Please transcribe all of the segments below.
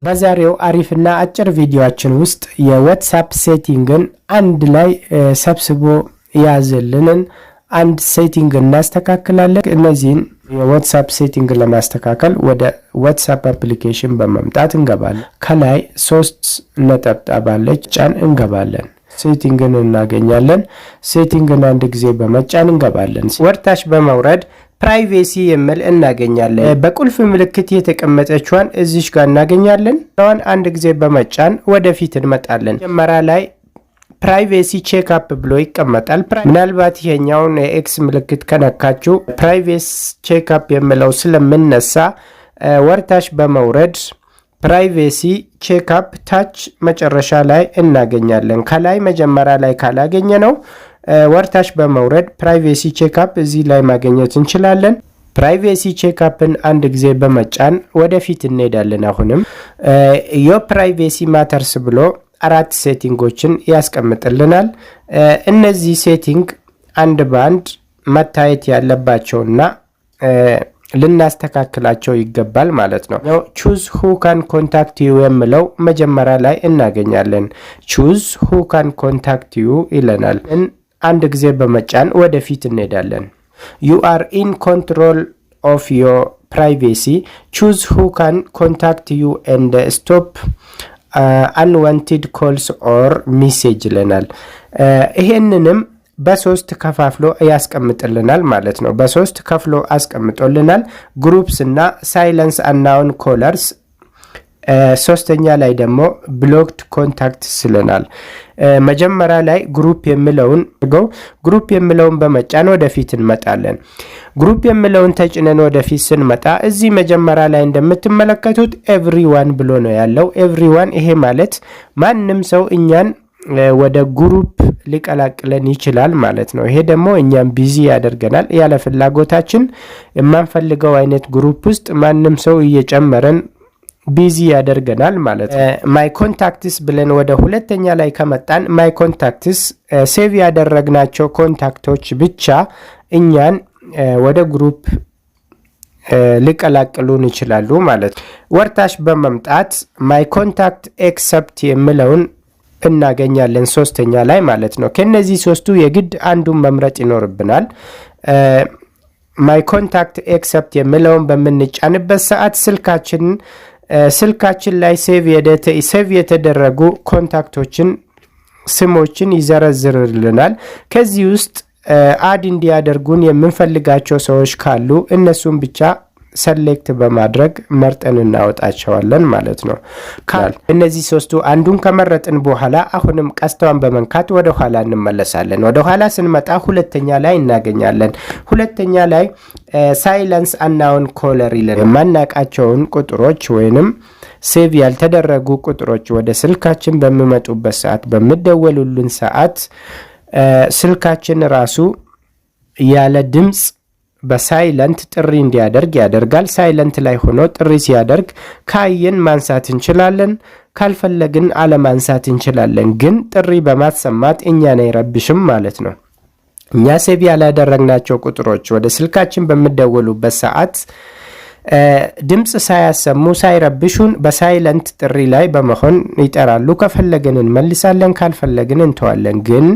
በዛሬው አሪፍና አጭር ቪዲዮአችን ውስጥ የዋትስአፕ ሴቲንግን አንድ ላይ ሰብስቦ ያዘልንን አንድ ሴቲንግ እናስተካክላለን። እነዚህን የዋትስአፕ ሴቲንግ ለማስተካከል ወደ ዋትስአፕ አፕሊኬሽን በመምጣት እንገባለን። ከላይ 3 ነጠብጣብ አለች፣ ጫን እንገባለን። ሴቲንግን እናገኛለን። ሴቲንግን አንድ ጊዜ በመጫን እንገባለን። ወርታች በመውረድ ፕራይቬሲ የሚል እናገኛለን። በቁልፍ ምልክት የተቀመጠችዋን እዚሽ ጋር እናገኛለን። አሁን አንድ ጊዜ በመጫን ወደፊት እንመጣለን። መጀመሪያ ላይ ፕራይቬሲ ቼክ አፕ ብሎ ይቀመጣል። ምናልባት ይሄኛውን የኤክስ ምልክት ከነካችሁ ፕራይቬሲ ቼክ አፕ የሚለው ስለምነሳ ወርታች በመውረድ ፕራይቬሲ ቼክ አፕ ታች መጨረሻ ላይ እናገኛለን። ከላይ መጀመሪያ ላይ ካላገኘ ነው ወርታች በመውረድ ፕራይቬሲ ቼክ አፕ እዚህ ላይ ማግኘት እንችላለን። ፕራይቬሲ ቼክ አፕን አንድ ጊዜ በመጫን ወደፊት እንሄዳለን። አሁንም ዮ ፕራይቬሲ ማተርስ ብሎ 4 ሴቲንጎችን ያስቀምጥልናል። እነዚህ ሴቲንግ አንድ ባንድ መታየት ያለባቸውና ልናስተካክላቸው ይገባል ማለት ነው። ቹዝ ሁ ካን ኮንታክት ዩ የሚለው መጀመሪያ ላይ እናገኛለን። ቹዝ ሁ ካን ኮንታክት ዩ ይለናል። አንድ ጊዜ በመጫን ወደፊት እንሄዳለን። ዩ አር ኢን ኮንትሮል ኦፍ ዮር ፕራይቬሲ ቹዝ ሁ ካን ኮንታክት ዩ ኤንድ ስቶፕ አንዋንትድ ኮልስ ኦር ሜሴጅ ይለናል። ይሄንንም በ3 ከፋፍሎ ያስቀምጥልናል ማለት ነው። በ3 ከፍሎ አስቀምጦልናል። ግሩፕስ እና ሳይለንስ አናውን ኮለርስ፣ ሶስተኛ ላይ ደግሞ ብሎክድ ኮንታክት ይለናል። መጀመሪያ ላይ ግሩፕ የሚለውን በመጫን ወደፊት እንመጣለን። ግሩፕ የሚለውን ተጭነን ወደፊት ስንመጣ እዚህ መጀመሪያ ላይ እንደምትመለከቱት ኤቭሪዋን ብሎ ነው ያለው። ኤቭሪዋን ይሄ ማለት ማንም ሰው እኛን ወደ ግሩፕ ሊቀላቅለን ይችላል ማለት ነው። ይሄ ደግሞ እኛም ቢዚ ያደርገናል። ያለ ፍላጎታችን የማንፈልገው አይነት ግሩፕ ውስጥ ማንም ሰው እየጨመረን ቢዚ ያደርገናል ማለት ነው። ማይ ኮንታክትስ ብለን ወደ ሁለተኛ ላይ ከመጣን ማይ ኮንታክትስ ሴቭ ያደረግናቸው ኮንታክቶች ብቻ እኛን ወደ ግሩፕ ሊቀላቅሉን ይችላሉ ማለት ነው። ወርታች በመምጣት ማይ ኮንታክት ኤክሰፕት የሚለውን እናገኛለን ሶስተኛ ላይ ማለት ነው። ከነዚህ ሶስቱ የግድ አንዱን መምረጥ ይኖርብናል። ማይ ኮንታክት ኤክሰፕት የሚለውን በምንጫንበት ሰዓት ስልካችን ላይ ሴቭ የተደረጉ ኮንታክቶችን ስሞችን ይዘረዝርልናል። ከዚህ ውስጥ አድ እንዲያደርጉን የምንፈልጋቸው ሰዎች ካሉ እነሱን ብቻ ሰሌክት በማድረግ መርጠን እናወጣቸዋለን ማለት ነው። እነዚህ ሶስቱ አንዱን ከመረጥን በኋላ አሁንም ቀስቷን በመንካት ወደ ኋላ እንመለሳለን። ወደ ኋላ ስንመጣ ሁለተኛ ላይ እናገኛለን። ሁለተኛ ላይ ሳይለንስ አናውን ኮለር ይላል። የማናቃቸውን ቁጥሮች ወይንም ሴቭ ያልተደረጉ ቁጥሮች ወደ ስልካችን በሚመጡበት ሰዓት በሚደወሉልን ሰዓት ስልካችን ራሱ ያለ ድምጽ በሳይለንት ጥሪ እንዲያደርግ ያደርጋል። ሳይለንት ላይ ሆኖ ጥሪ ሲያደርግ ካየን ማንሳት እንችላለን፣ ካልፈለግን አለማንሳት እንችላለን። ግን ጥሪ በማሰማት እኛን አይረብሽም ማለት ነው። እኛ ሴቭ ያላደረግናቸው ቁጥሮች ወደ ስልካችን በሚደወሉበት ሰዓት ድምጽ ሳያሰሙ ሳይረብሹን በሳይለንት ጥሪ ላይ በመሆን ይጠራሉ። ከፈለግን እንመልሳለን፣ ካልፈለግን እንተዋለን። ግን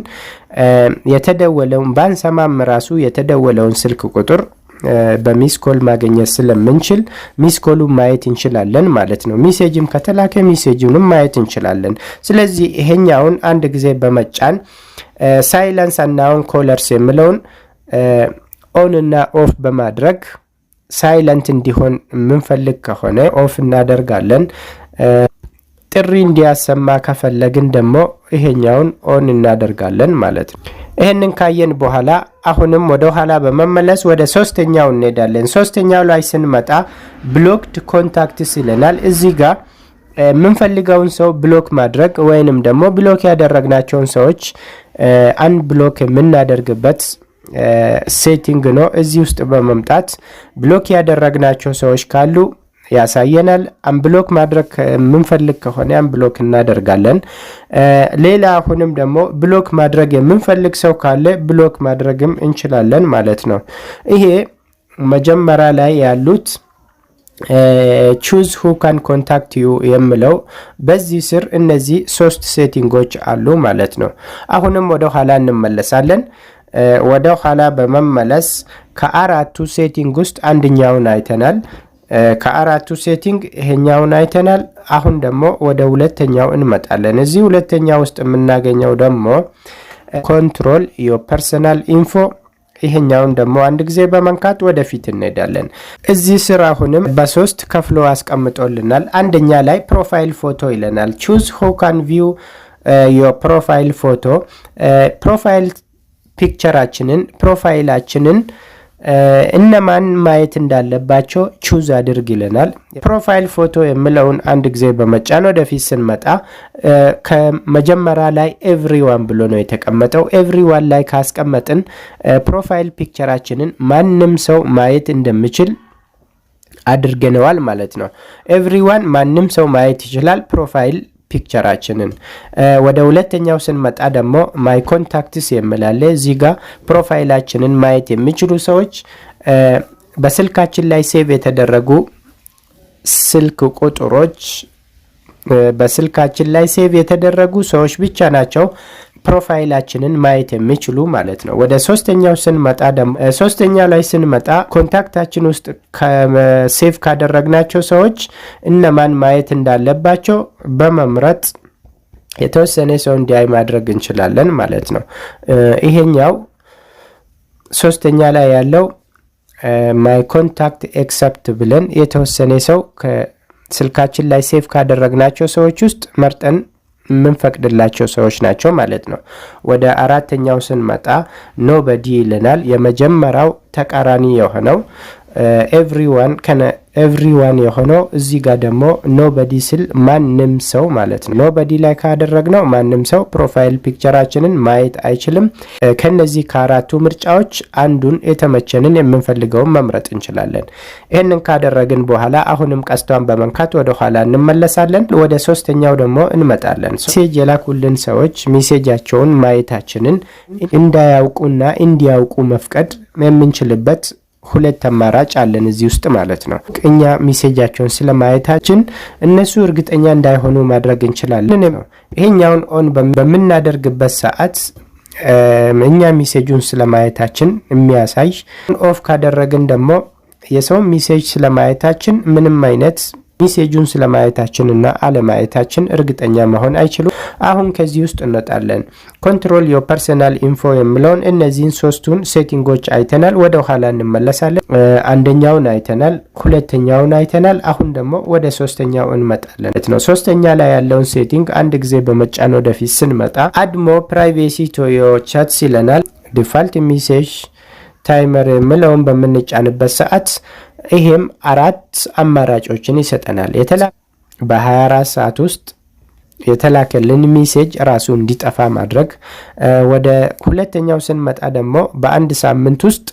የተደወለውን ባንሰማም ራሱ የተደወለውን ስልክ ቁጥር በሚስኮል ማግኘት ስለምንችል ሚስኮሉን ማየት እንችላለን ማለት ነው። ሜሴጅም ከተላከ ሜሴጁንም ማየት እንችላለን። ስለዚህ ይሄኛውን አንድ ጊዜ በመጫን ሳይለንስ አናውን ኮለርስ የሚለውን ኦን እና ኦፍ በማድረግ ሳይለንት እንዲሆን የምንፈልግ ከሆነ ኦፍ እናደርጋለን። ጥሪ እንዲያሰማ ከፈለግን ደግሞ ይሄኛውን ኦን እናደርጋለን ማለት ነው። ይሄንን ካየን በኋላ አሁንም ወደ ኋላ በመመለስ ወደ ሶስተኛው እንሄዳለን። ሶስተኛው ላይ ስንመጣ ብሎክድ ኮንታክትስ ይለናል። እዚህ ጋር የምንፈልገውን ሰው ብሎክ ማድረግ ወይንም ደግሞ ብሎክ ያደረግናቸውን ሰዎች አንድ ብሎክ የምናደርግበት ሴቲንግ ነው። እዚህ ውስጥ በመምጣት ብሎክ ያደረግናቸው ሰዎች ካሉ ያሳየናል። አንብሎክ ማድረግ የምንፈልግ ከሆነ አንብሎክ እናደርጋለን። ሌላ አሁንም ደግሞ ብሎክ ማድረግ የምንፈልግ ሰው ካለ ብሎክ ማድረግም እንችላለን ማለት ነው። ይሄ መጀመሪያ ላይ ያሉት choose who can contact you የሚለው በዚህ ስር እነዚህ 3 ሴቲንጎች አሉ ማለት ነው። አሁንም ወደ ኋላ እንመለሳለን። ወደ ኋላ በመመለስ ከአራቱ ሴቲንግ ውስጥ አንደኛውን አይተናል። ከአራቱ ሴቲንግ ይሄኛውን አይተናል። አሁን ደግሞ ወደ ሁለተኛው እንመጣለን። እዚህ ሁለተኛው ውስጥ የምናገኘው ደግሞ control your personal info ይሄኛውን ደግሞ አንድ ጊዜ በመንካት ወደፊት እንሄዳለን። እዚህ ስራ አሁንም በ3 ከፍሎ አስቀምጦልናል። አንደኛ ላይ ፕሮፋይል ፎቶ ይለናል። choose who can view your profile photo ፕሮፋይል ፒክቸራችንን ፕሮፋይላችንን እነማን ማየት እንዳለባቸው ቹዝ አድርግ ይለናል። ፕሮፋይል ፎቶ የሚለውን አንድ ጊዜ በመጫን ወደፊት ስንመጣ ከመጀመሪያ ላይ ኤቭሪዋን ብሎ ነው የተቀመጠው። ኤቭሪዋን ላይ ካስቀመጥን ፕሮፋይል ፒክቸራችንን ማንም ሰው ማየት እንደሚችል አድርገነዋል ማለት ነው። ኤቭሪዋን ማንም ሰው ማየት ይችላል ፕሮፋይል ፒክቸራችንን። ወደ ሁለተኛው ስንመጣ ደግሞ ማይ ኮንታክትስ የሚላለ እዚህ ጋር ፕሮፋይላችንን ማየት የሚችሉ ሰዎች በስልካችን ላይ ሴቭ የተደረጉ ስልክ ቁጥሮች በስልካችን ላይ ሴቭ የተደረጉ ሰዎች ብቻ ናቸው ፕሮፋይላችንን ማየት የሚችሉ ማለት ነው። ወደ ሶስተኛው ስንመጣ ደግሞ ሶስተኛው ላይ ስንመጣ ኮንታክታችን ውስጥ ሴቭ ካደረግናቸው ሰዎች እነማን ማየት እንዳለባቸው በመምረጥ የተወሰነ ሰው እንዲያይ ማድረግ እንችላለን ማለት ነው። ይሄኛው ሶስተኛ ላይ ያለው ማይ ኮንታክት ኤክሰፕት ብለን የተወሰነ ሰው ከስልካችን ላይ ሴቭ ካደረግናቸው ሰዎች ውስጥ መርጠን ምንፈቅድላቸው ሰዎች ናቸው ማለት ነው። ወደ አራተኛው ስንመጣ ኖበዲ ይለናል። የመጀመሪያው ተቃራኒ የሆነው ኤቭሪዋን የሆነው እዚህ ጋር ደግሞ ኖበዲ ስል ማንም ሰው ማለት ነው። ኖበዲ ላይ ካደረግነው ማንም ሰው ፕሮፋይል ፒክቸራችንን ማየት አይችልም። ከነዚህ ከአራቱ ምርጫዎች አንዱን የተመቸንን የምንፈልገውን መምረጥ እንችላለን። ይህንን ካደረግን በኋላ አሁንም ቀስቷን በመንካት ወደ ኋላ እንመለሳለን። ወደ ሶስተኛው ደግሞ እንመጣለን። ሜሴጅ የላኩልን ሰዎች ሜሴጃቸውን ማየታችንን እንዳያውቁና እንዲያውቁ መፍቀድ የምንችልበት 2 አማራጭ አለን እዚህ ውስጥ ማለት ነው። እኛ ሜሴጃቸውን ስለማየታችን እነሱ እርግጠኛ እንዳይሆኑ ማድረግ እንችላለን። ይሄኛውን ኦን በምናደርግበት ሰዓት እኛ ሜሴጁን ስለማየታችን የሚያሳይ፣ ኦፍ ካደረግን ደግሞ የሰው ሜሴጅ ስለማየታችን ምንም አይነት ሜሴጁን ስለማየታችንና አለማየታችን እርግጠኛ መሆን አይችሉም። አሁን ከዚህ ውስጥ እንወጣለን። ኮንትሮል ዮር ፐርሰናል ኢንፎ የሚለውን እነዚህን 3ቱን ሴቲንጎች አይተናል። ወደ ኋላ እንመለሳለን። አንደኛውን አይተናል፣ ሁለተኛውን አይተናል። አሁን ደግሞ ወደ ሶስተኛው እንመጣለን ነው። ሶስተኛ ላይ ያለውን ሴቲንግ አንድ ጊዜ በመጫን ወደፊት ስንመጣ አድ ሞር ፕራይቬሲ ቱ ዮር ቻትስ ይለናል። ዲፋልት ሜሴጅ ታይመር የሚለውን በምንጫንበት ሰዓት ይሄም 4 አማራጮችን ይሰጠናል። በ24 ሰዓት ውስጥ የተላከልን ሜሴጅ ራሱ እንዲጠፋ ማድረግ። ወደ ሁለተኛው ስንመጣ ደግሞ በአንድ ሳምንት ውስጥ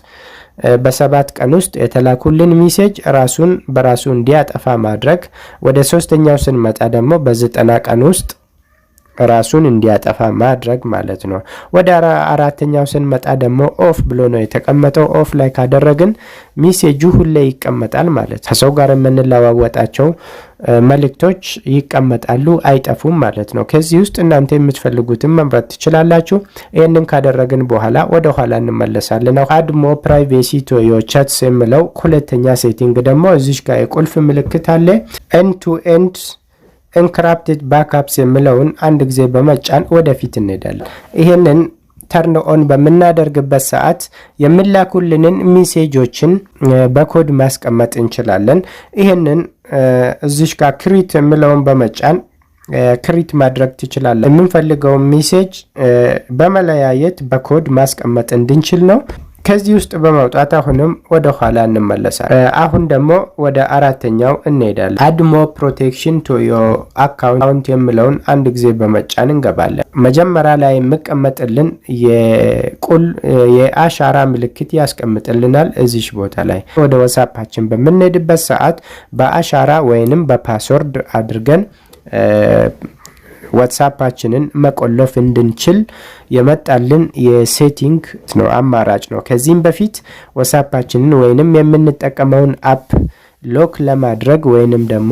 በ7 ቀን ውስጥ የተላኩልን ሜሴጅ ራሱን በራሱ እንዲያጠፋ ማድረግ። ወደ ሶስተኛው ስንመጣ ደግሞ በ90 ቀን ውስጥ ራሱን እንዲያጠፋ ማድረግ ማለት ነው። ወደ አራተኛው ስንመጣ ደግሞ ኦፍ ብሎ ነው የተቀመጠው። ኦፍ ላይ ካደረግን ሜሴጁ ሁሌ ይቀመጣል ማለት ነው። ከሰው ጋር የምንለዋወጣቸው መልእክቶች ይቀመጣሉ፣ አይጠፉም ማለት ነው። ከዚህ ውስጥ እናንተ የምትፈልጉትን መምረጥ ትችላላችሁ። ይህንን ካደረግን በኋላ ወደ ኋላ እንመለሳለን። አድ ሞር ፕራይቬሲ ቱ ዮር ቻትስ የሚለው ሁለተኛ ሴቲንግ ደግሞ እዚህ ጋር የቁልፍ ምልክት አለ። ኤንድ ቱ ኤንድ ኢንክሪፕትድ ባክአፕስ የሚለውን አንድ ጊዜ በመጫን ወደፊት እንሄዳለን። ይሄንን ተርን ኦን በምናደርግበት ሰዓት የሚላኩልንን ሜሴጆችን በኮድ ማስቀመጥ እንችላለን። ይሄንን እዚህ ጋር ክሪት የሚለውን በመጫን ክሪት ማድረግ ትችላለን። የምንፈልገው ሜሴጅ በመለያየት በኮድ ማስቀመጥ እንድንችል ነው። ከዚህ ውስጥ በመውጣት አሁንም ወደ ኋላ እንመለሳለን። አሁን ደግሞ ወደ አራተኛው እንሄዳለን። አድ ሞር ፕሮቴክሽን ቱ ዮር አካውንት የሚለውን አንድ ጊዜ በመጫን እንገባለን። መጀመሪያ ላይ የሚቀመጥልን የአሻራ ምልክት ያስቀምጥልናል። እዚህ ቦታ ላይ ወደ ዋትስአፓችን በምንሄድበት ሰዓት በአሻራ ወይንም በፓስወርድ አድርገን ዋትስአፓችንን መቆለፍ እንድንችል የመጣልን የሴቲንግ ነው አማራጭ ነው። ከዚህም በፊት ዋትስአፓችንን ወይንም የምንጠቀመውን አፕ ሎክ ለማድረግ ወይንም ደግሞ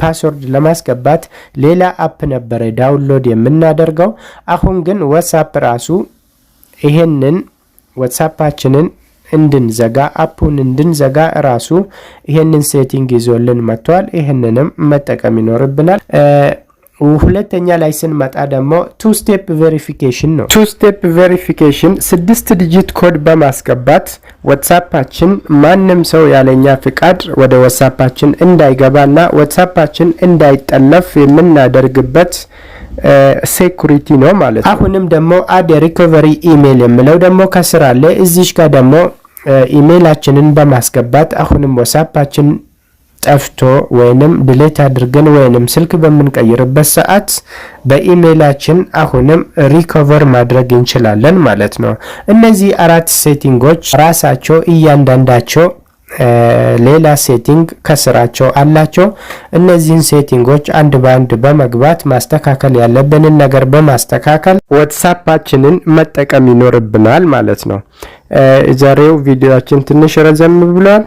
ፓስወርድ ለማስገባት ሌላ አፕ ነበር ዳውንሎድ የምናደርገው። አሁን ግን ዋትስአፕ ራሱ ይሄንን ዋትስአፓችንን እንድንዘጋ አፑን እንድንዘጋ ራሱ ይሄንን ሴቲንግ ይዞልን መጥቷል። ይሄንንም መጠቀም ይኖርብናል። ሁለተኛ ላይ ስንመጣ ደግሞ ቱ ስቴፕ ቬሪፊኬሽን ነው። ቱ ስቴፕ ቬሪፊኬሽን 6 ዲጂት ኮድ በማስገባት ዋትስአፓችን ማንም ሰው ያለኛ ፍቃድ ወደ ዋትስአፓችን እንዳይገባና ዋትስአፓችን እንዳይጠለፍ የምናደርግበት ሴኩሪቲ ነው ማለት ነው። አሁንም ደግሞ አድ ሪኮቨሪ ኢሜል የሚለው ደግሞ ከስር አለ። እዚሽ ጋር ደግሞ ኢሜላችንን በማስገባት አሁንም ዋትስአፓችን ጠፍቶ ወይንም ዲሌት አድርገን ወይንም ስልክ በምንቀይርበት ሰዓት በኢሜላችን አሁንም ሪኮቨር ማድረግ እንችላለን ማለት ነው። እነዚህ 4 ሴቲንጎች ራሳቸው እያንዳንዳቸው ሌላ ሴቲንግ ከስራቸው አላቸው። እነዚህን ሴቲንጎች አንድ ባንድ በመግባት ማስተካከል ያለብንን ነገር በማስተካከል ዋትስአፓችንን መጠቀም ይኖርብናል ማለት ነው። ዛሬው ቪዲዮአችን ትንሽ ረዘም ብሏል።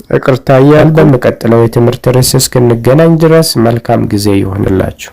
ይቅርታ። በሚቀጥለው የትምህርት ርዕስ እስክንገናኝ ድረስ መልካም ጊዜ ይሁንላችሁ።